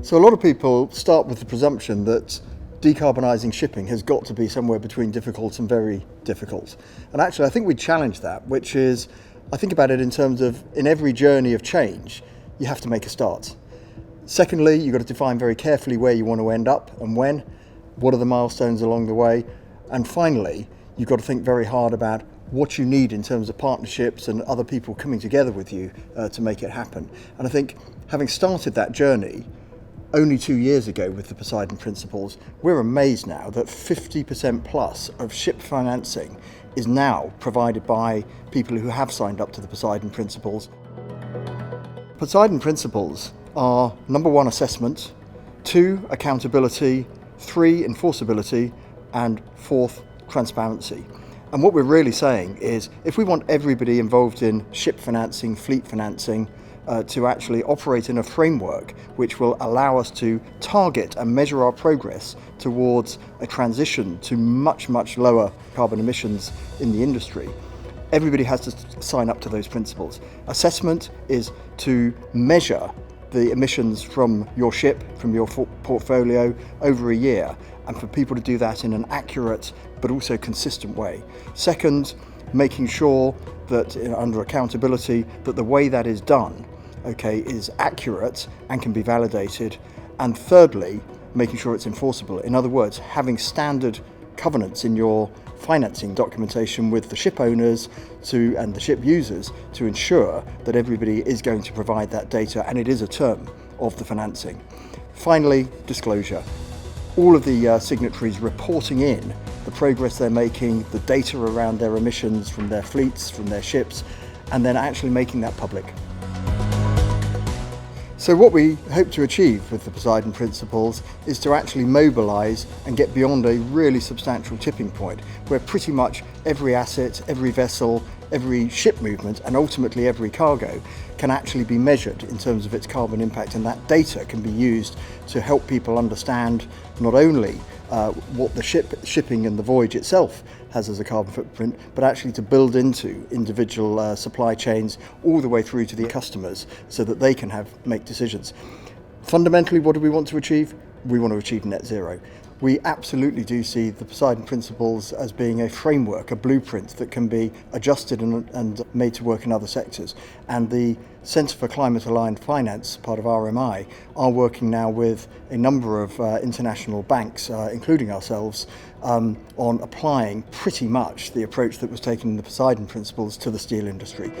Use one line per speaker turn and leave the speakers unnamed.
So a lot of people start with the presumption that decarbonising shipping has got to be somewhere between difficult and very difficult. And actually I think we challenge that, which is, I think about it in terms of, in every journey of change, you have to make a start. Secondly, you've got to define very carefully where you want to end up and when, what are the milestones along the way. And finally, you've got to think very hard about what you need in terms of partnerships and other people coming together with you to make it happen. And I think having started that journey only 2 years ago with the Poseidon Principles, we're amazed now that 50% plus of ship financing is now provided by people who have signed up to the Poseidon Principles. Poseidon Principles are 1, assessment, 2, accountability, 3, enforceability, and 4, transparency. And what we're really saying is, if we want everybody involved in ship financing, fleet financing, to actually operate in a framework which will allow us to target and measure our progress towards a transition to much, much lower carbon emissions in the industry, everybody has to sign up to those principles. Assessment is to measure the emissions from your ship, from your portfolio over a year, and for people to do that in an accurate but also consistent way. Second, making sure that under accountability, that the way that is done is accurate and can be validated. And thirdly, making sure it's enforceable. In other words, having standard covenants in your financing documentation with the ship owners and the ship users to ensure that everybody is going to provide that data and it is a term of the financing. Finally, disclosure. All of the signatories reporting in the progress they're making, the data around their emissions from their fleets, from their ships, and then actually making that public. So what we hope to achieve with the Poseidon Principles is to actually mobilise and get beyond a really substantial tipping point where pretty much every asset, every vessel, every ship movement and ultimately every cargo can actually be measured in terms of its carbon impact, and that data can be used to help people understand not only what the shipping and the voyage itself has as a carbon footprint, but actually to build into individual supply chains all the way through to the customers so that they can make decisions. Fundamentally, what do we want to achieve? We want to achieve net zero. We absolutely do see the Poseidon Principles as being a framework, a blueprint that can be adjusted and made to work in other sectors. And the Centre for Climate Aligned Finance, part of RMI, are working now with a number of international banks, including ourselves, on applying pretty much the approach that was taken in the Poseidon Principles to the steel industry.